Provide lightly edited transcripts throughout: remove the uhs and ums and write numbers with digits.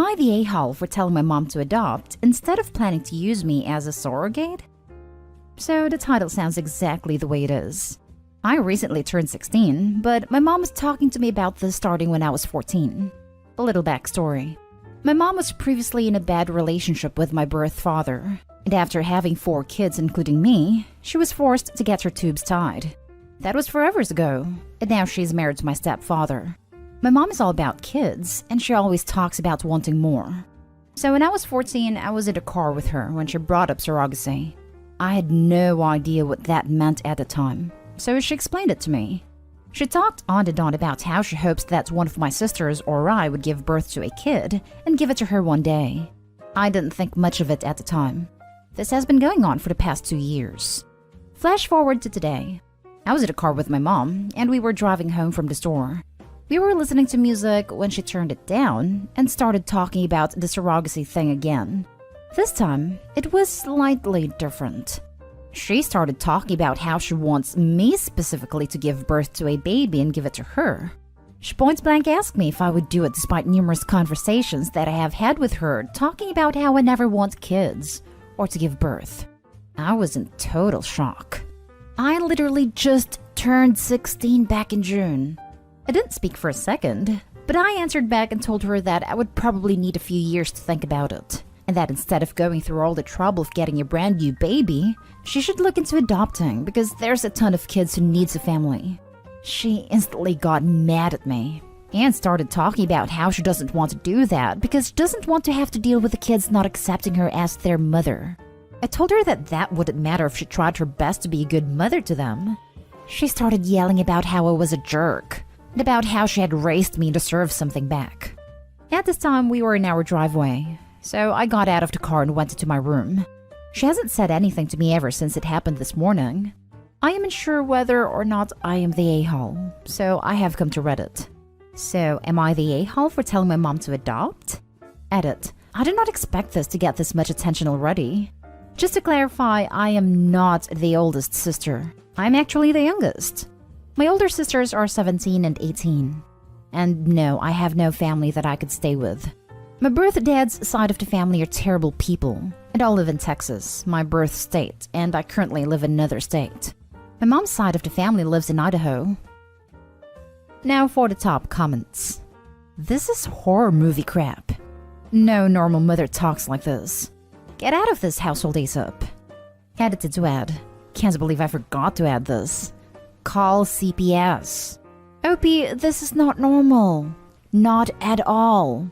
I the a-hole for telling my mom to adopt instead of planning to use me as a surrogate? So the title sounds exactly the way it is. I recently turned 16, but my mom was talking to me about this starting when I was 14. A little backstory. My mom was previously in a bad relationship with my birth father, and after having 4 kids including me, she was forced to get her tubes tied. That was forever ago, and now she's married to my stepfather. My mom is all about kids, and she always talks about wanting more. So when I was 14, I was in a car with her when she brought up surrogacy. I had no idea what that meant at the time, so she explained it to me. She talked on and on about how she hopes that one of my sisters or I would give birth to a kid and give it to her one day. I didn't think much of it at the time. This has been going on for the past 2 years. Flash forward to today. I was in a car with my mom, and we were driving home from the store. We were listening to music when she turned it down and started talking about the surrogacy thing again. This time, it was slightly different. She started talking about how she wants me specifically to give birth to a baby and give it to her. She point blank asked me if I would do it despite numerous conversations that I have had with her talking about how I never want kids or to give birth. I was in total shock. I literally just turned 16 back in June. I didn't speak for a second, but I answered back and told her that I would probably need a few years to think about it, and that instead of going through all the trouble of getting a brand new baby, she should look into adopting because there's a ton of kids who needs a family. She instantly got mad at me and started talking about how she doesn't want to do that because she doesn't want to have to deal with the kids not accepting her as their mother. I told her that that wouldn't matter if she tried her best to be a good mother to them. She started yelling about how I was a jerk and about how she had raised me to deserve something back. At this time, we were in our driveway, so I got out of the car and went into my room. She hasn't said anything to me ever since it happened this morning. I am unsure whether or not I am the a-hole, so I have come to Reddit. So, am I the a-hole for telling my mom to adopt? Edit. I did not expect this to get this much attention already. Just to clarify, I am not the oldest sister. I'm actually the youngest. My older sisters are 17 and 18. And no, I have no family that I could stay with. My birth dad's side of the family are terrible people, and all live in Texas, my birth state, and I currently live in another state. My mom's side of the family lives in Idaho. Now for the top comments. This is horror movie crap. No normal mother talks like this. Get out of this household ASAP. Edited to add. Can't believe I forgot to add this. Call CPS. OP, this is not normal. Not at all.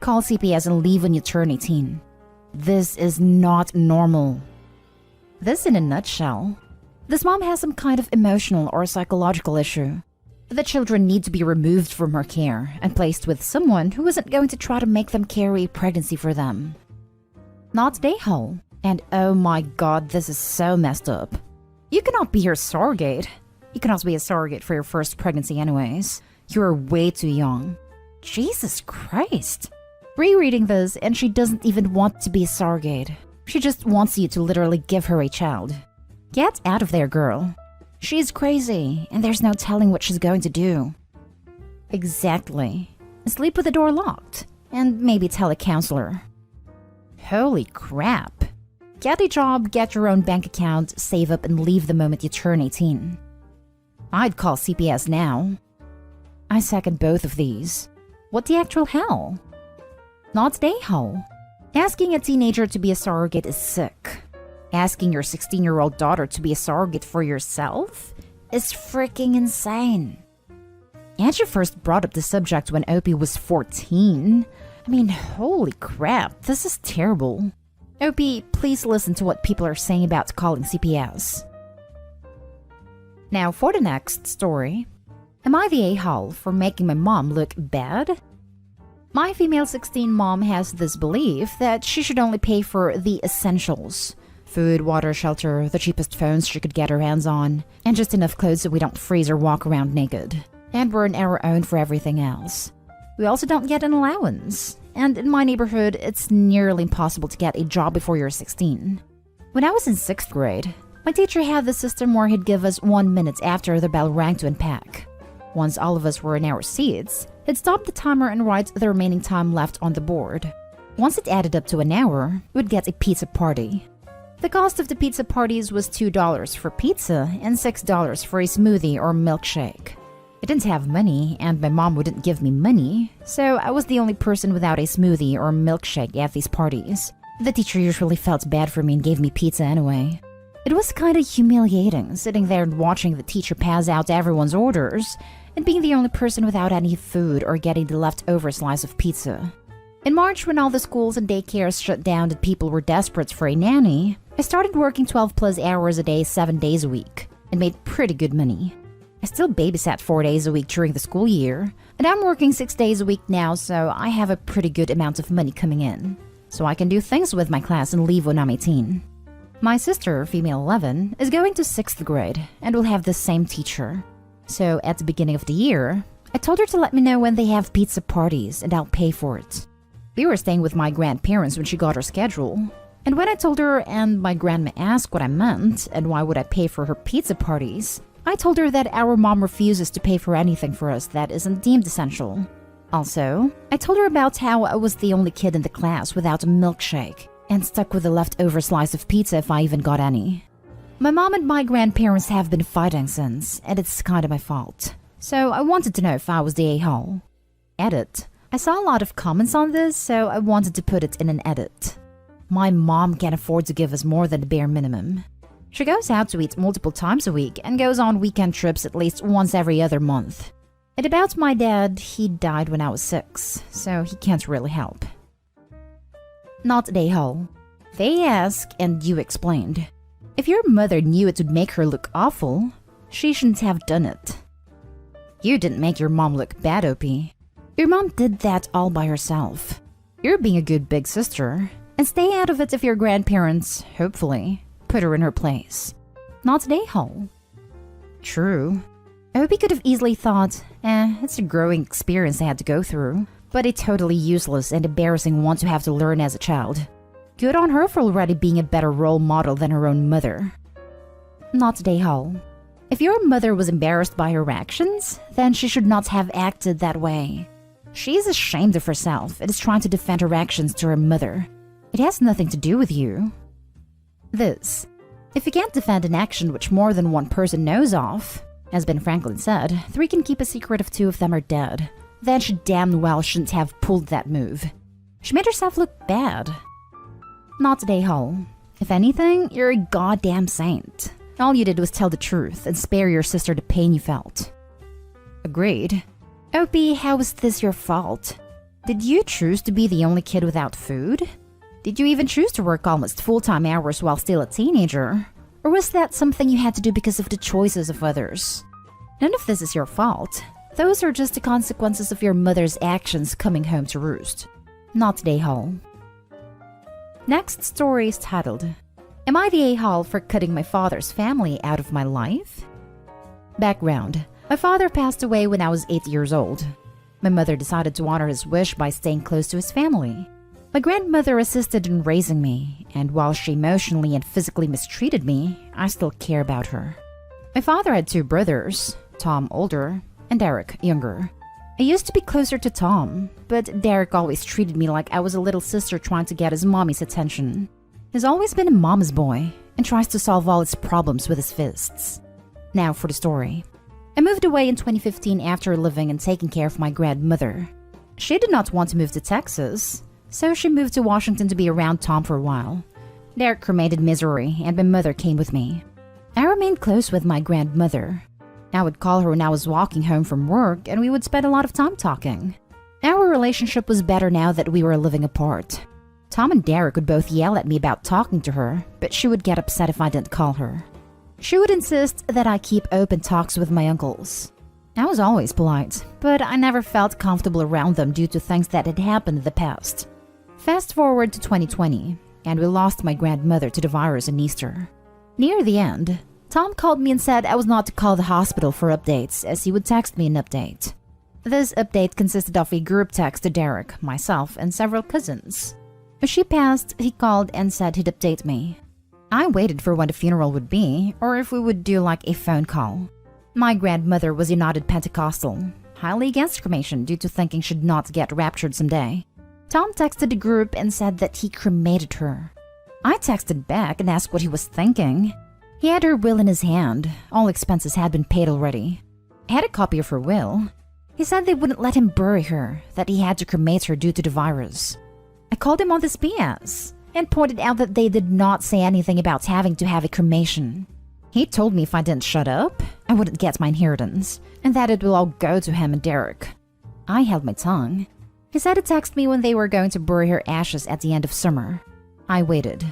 Call CPS and leave when you turn 18. This is not normal. This in a nutshell. This mom has some kind of emotional or psychological issue. The children need to be removed from her care and placed with someone who isn't going to try to make them carry pregnancy for them. Not a-hole. And oh my god, this is so messed up. You cannot be your surrogate. You cannot be a surrogate for your first pregnancy anyways. You're way too young. Jesus Christ. Rereading this, and she doesn't even want to be a surrogate. She just wants you to literally give her a child. Get out of there, girl. She's crazy, and there's no telling what she's going to do. Exactly. Sleep with the door locked, and maybe tell a counselor. Holy crap. Get a job, get your own bank account, save up, and leave the moment you turn 18. I'd call CPS now. I second both of these. What the actual hell? Not a-hole. Asking a teenager to be a surrogate is sick. Asking your 16-year-old daughter to be a surrogate for yourself is freaking insane. And she first brought up the subject when Opie was 14. I mean, holy crap, this is terrible. Opie, please listen to what people are saying about calling CPS. Now for the next story. Am I the a-hole for making my mom look bad? My female 16 mom has this belief that she should only pay for the essentials. Food, water, shelter, the cheapest phones she could get her hands on, and just enough clothes so we don't freeze or walk around naked. And we're on our own for everything else. We also don't get an allowance. And in my neighborhood, it's nearly impossible to get a job before you're 16. When I was in 6th grade, my teacher had the system where he'd give us 1 minute after the bell rang to unpack. Once all of us were in our seats, I'd stop the timer and write the remaining time left on the board. Once it added up to an hour, we'd get a pizza party. The cost of the pizza parties was $2 for pizza and $6 for a smoothie or milkshake. I didn't have money, and my mom wouldn't give me money, so I was the only person without a smoothie or milkshake at these parties. The teacher usually felt bad for me and gave me pizza anyway. It was kind of humiliating, sitting there and watching the teacher pass out everyone's orders, and being the only person without any food or getting the leftover slice of pizza. In March, when all the schools and daycares shut down and people were desperate for a nanny, I started working 12+ hours a day, 7 days a week, and made pretty good money. I still babysat 4 days a week during the school year, and I'm working 6 days a week now, so I have a pretty good amount of money coming in. So I can do things with my class and leave when I'm 18. My sister, female 11, is going to 6th grade and will have the same teacher. So at the beginning of the year, I told her to let me know when they have pizza parties and I'll pay for it. We were staying with my grandparents when she got her schedule, and when I told her and my grandma asked what I meant and why would I pay for her pizza parties, I told her that our mom refuses to pay for anything for us that isn't deemed essential. Also, I told her about how I was the only kid in the class without a milkshake and stuck with a leftover slice of pizza if I even got any. My mom and my grandparents have been fighting since, and it's kind of my fault. So I wanted to know if I was the a-hole. Edit. I saw a lot of comments on this, so I wanted to put it in an edit. My mom can't afford to give us more than the bare minimum. She goes out to eat multiple times a week and goes on weekend trips at least once every other month. And about my dad, he died when I was 6, so he can't really help. Not the a-hole. They ask, and you explained. If your mother knew it would make her look awful, she shouldn't have done it. You didn't make your mom look bad, OP. Your mom did that all by herself. You're being a good big sister, and stay out of it if your grandparents, hopefully, put her in her place. Not the a-hole. True. OP could have easily thought, it's a growing experience I had to go through, but a totally useless and embarrassing one to have to learn as a child. Good on her for already being a better role model than her own mother. Not the a-hole. If your mother was embarrassed by her actions, then she should not have acted that way. She is ashamed of herself and is trying to defend her actions to her mother. It has nothing to do with you. This. If you can't defend an action which more than one person knows of, as Ben Franklin said, 3 can keep a secret if 2 of them are dead, then she damn well shouldn't have pulled that move. She made herself look bad. Not the a-hole. If anything, you're a goddamn saint. All you did was tell the truth and spare your sister the pain you felt. Agreed. OP, how was this your fault? Did you choose to be the only kid without food? Did you even choose to work almost full-time hours while still a teenager? Or was that something you had to do because of the choices of others? None of this is your fault. Those are just the consequences of your mother's actions coming home to roost. Not the a-hole. Next story is titled, Am I the a-hole for cutting my father's family out of my life? Background. My father passed away when I was 8 years old. My mother decided to honor his wish by staying close to his family. My grandmother assisted in raising me, and while she emotionally and physically mistreated me, I still care about her. My father had 2 brothers, Tom older and Derek younger. I used to be closer to Tom, but Derek always treated me like I was a little sister trying to get his mommy's attention. He's always been a mama's boy and tries to solve all his problems with his fists. Now for the story. I moved away in 2015 after living and taking care of my grandmother. She did not want to move to Texas, so she moved to Washington to be around Tom for a while. Derek remained in Missouri, and my mother came with me. I remained close with my grandmother. I would call her when I was walking home from work, and we would spend a lot of time talking. Our relationship was better now that we were living apart. Tom and Derek would both yell at me about talking to her, but she would get upset if I didn't call her. She would insist that I keep open talks with my uncles. I was always polite, but I never felt comfortable around them due to things that had happened in the past. Fast forward to 2020, and we lost my grandmother to the virus in Easter. Near the end, Tom called me and said I was not to call the hospital for updates, as he would text me an update. This update consisted of a group text to Derek, myself, and several cousins. When she passed, he called and said he'd update me. I waited for when the funeral would be, or if we would do like a phone call. My grandmother was United Pentecostal, highly against cremation due to thinking she'd not get raptured someday. Tom texted the group and said that he cremated her. I texted back and asked what he was thinking. He had her will in his hand. All expenses had been paid already. I had a copy of her will. He said they wouldn't let him bury her, that he had to cremate her due to the virus. I called him on this BS and pointed out that they did not say anything about having to have a cremation. He told me if I didn't shut up, I wouldn't get my inheritance, and that it will all go to him and Derek. I held my tongue. He said to text me when they were going to bury her ashes at the end of summer. I waited.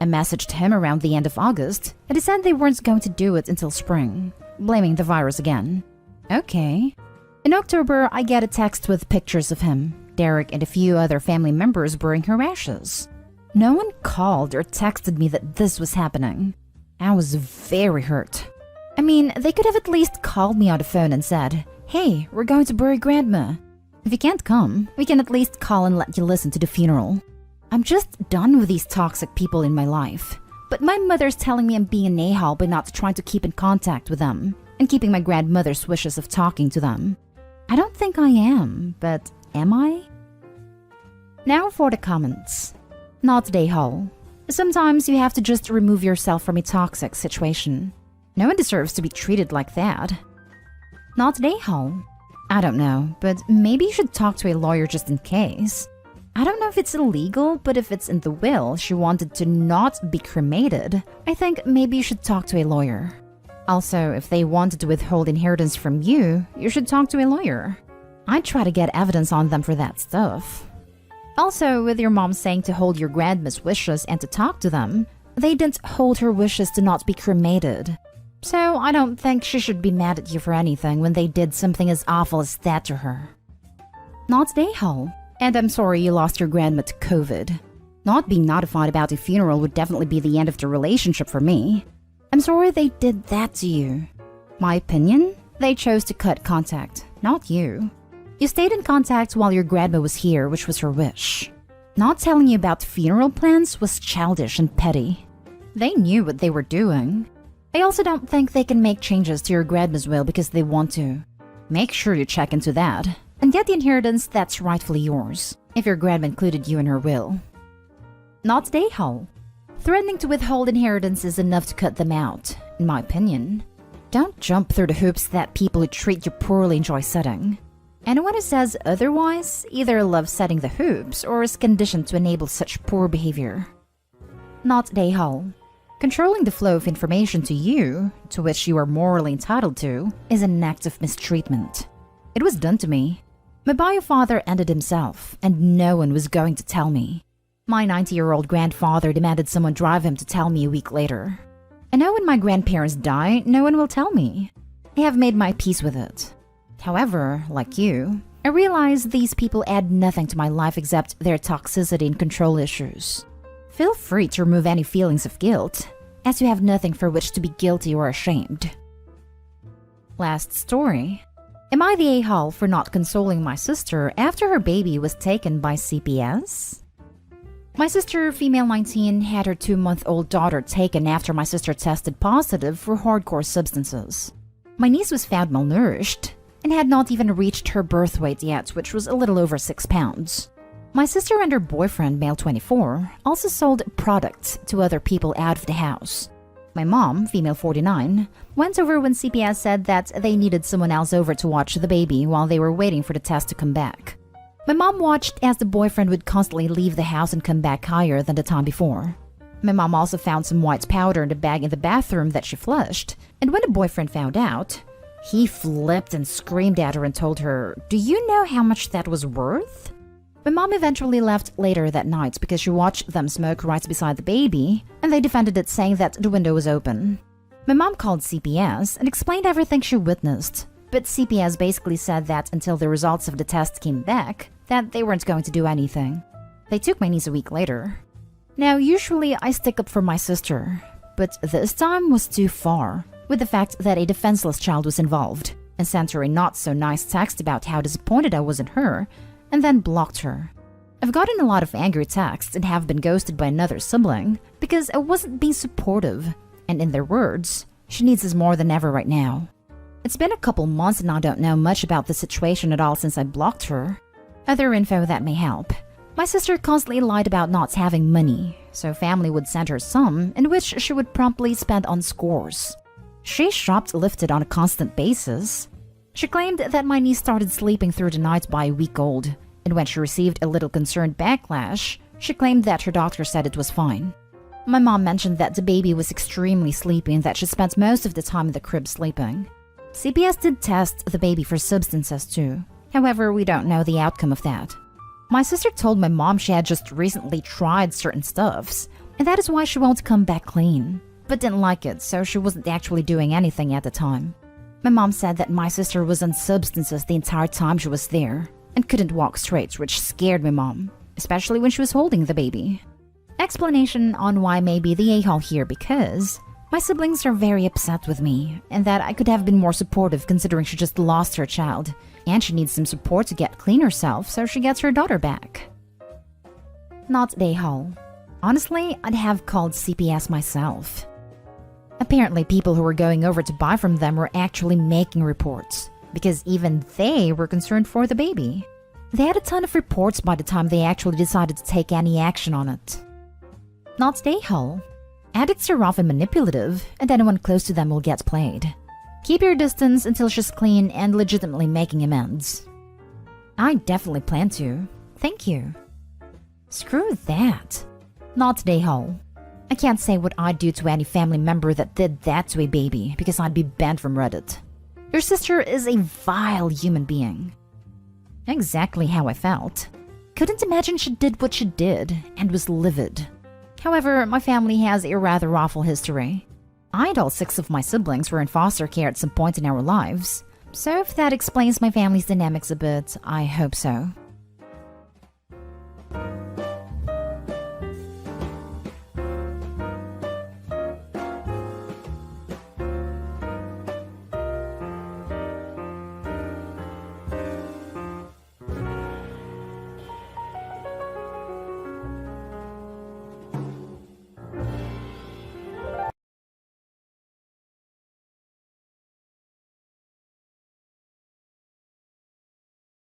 I messaged him around the end of August, and he said they weren't going to do it until spring, blaming the virus again. Okay. In October, I get a text with pictures of him, Derek, and a few other family members burying her ashes. No one called or texted me that this was happening. I was very hurt. I mean, they could have at least called me on the phone and said, "Hey, we're going to bury Grandma. If you can't come, we can at least call and let you listen to the funeral." I'm just done with these toxic people in my life. But my mother's telling me I'm being an a-hole by not trying to keep in contact with them and keeping my grandmother's wishes of talking to them. I don't think I am, but am I? Now for the comments. Not a-hole. Sometimes you have to just remove yourself from a toxic situation. No one deserves to be treated like that. Not a-hole. I don't know, but maybe you should talk to a lawyer just in case. I don't know if it's illegal, but if it's in the will she wanted to not be cremated, I think maybe you should talk to a lawyer. Also, if they wanted to withhold inheritance from you, you should talk to a lawyer. I'd try to get evidence on them for that stuff. Also, with your mom saying to hold your grandma's wishes and to talk to them, they didn't hold her wishes to not be cremated. So I don't think she should be mad at you for anything when they did something as awful as that to her. Not a-hole. And I'm sorry you lost your grandma to COVID. Not being notified about a funeral would definitely be the end of the relationship for me. I'm sorry they did that to you. My opinion? They chose to cut contact, not you. You stayed in contact while your grandma was here, which was her wish. Not telling you about funeral plans was childish and petty. They knew what they were doing. I also don't think they can make changes to your grandma's will because they want to. Make sure you check into that and get the inheritance that's rightfully yours, if your grandma included you in her will. Not a-hole. Threatening to withhold inheritance is enough to cut them out, in my opinion. Don't jump through the hoops that people who treat you poorly enjoy setting. Anyone who says otherwise either loves setting the hoops or is conditioned to enable such poor behavior. Not a-hole. Controlling the flow of information to you, to which you are morally entitled to, is an act of mistreatment. It was done to me. My bio father ended himself, and no one was going to tell me. My 90-year-old grandfather demanded someone drive him to tell me a week later. I know when my grandparents die, no one will tell me. I have made my peace with it. However, like you, I realize these people add nothing to my life except their toxicity and control issues. Feel free to remove any feelings of guilt, as you have nothing for which to be guilty or ashamed. Last story. Am I the a-hole for not consoling my sister after her baby was taken by CPS? My sister, female 19, had her 2-month-old daughter taken after my sister tested positive for hardcore substances. My niece was found malnourished and had not even reached her birth weight yet, which was a little over 6 pounds. My sister and her boyfriend, male 24, also sold products to other people out of the house. My mom, female 49, went over when CPS said that they needed someone else over to watch the baby while they were waiting for the test to come back. My mom watched as the boyfriend would constantly leave the house and come back higher than the time before. My mom also found some white powder in the bag in the bathroom that she flushed, and when the boyfriend found out, he flipped and screamed at her and told her, "Do you know how much that was worth?" My mom eventually left later that night because she watched them smoke right beside the baby, and they defended it, saying that the window was open. My mom called CPS and explained everything she witnessed, but CPS basically said that until the results of the test came back, that they weren't going to do anything. They took my niece a week later. Now, usually I stick up for my sister, but this time was too far, with the fact that a defenseless child was involved, and sent her a not-so-nice text about how disappointed I was in her, and then blocked her. I've gotten a lot of angry texts and have been ghosted by another sibling because I wasn't being supportive, and in their words, she needs us more than ever right now. It's been a couple months and I don't know much about the situation at all since I blocked her. Other info that may help. My sister constantly lied about not having money, so family would send her some, in which she would promptly spend on scores. She shoplifted on a constant basis. She claimed that my niece started sleeping through the night by a week old, and when she received a little concerned backlash, she claimed that her doctor said it was fine. My mom mentioned that the baby was extremely sleepy and that she spent most of the time in the crib sleeping. CPS did test the baby for substances too. However, we don't know the outcome of that. My sister told my mom she had just recently tried certain stuffs, and that is why she won't come back clean, but didn't like it, so she wasn't actually doing anything at the time. My mom said that my sister was on substances the entire time she was there, and couldn't walk straight, which scared my mom, especially when she was holding the baby. Explanation on why maybe the a-hole here because my siblings are very upset with me, and that I could have been more supportive considering she just lost her child, and she needs some support to get clean herself so she gets her daughter back. Not the a-hole. Honestly, I'd have called CPS myself. Apparently, people who were going over to buy from them were actually making reports, because even they were concerned for the baby. They had a ton of reports by the time they actually decided to take any action on it. Not the a-hole. Addicts are often manipulative, and anyone close to them will get played. Keep your distance until she's clean and legitimately making amends. I definitely plan to. Thank you. Screw that. Not the a-hole. I can't say what I'd do to any family member that did that to a baby because I'd be banned from Reddit. Your sister is a vile human being. Exactly how I felt. Couldn't imagine she did what she did and was livid. However, my family has a rather awful history. I and all 6 of my siblings were in foster care at some point in our lives. So if that explains my family's dynamics a bit, I hope so.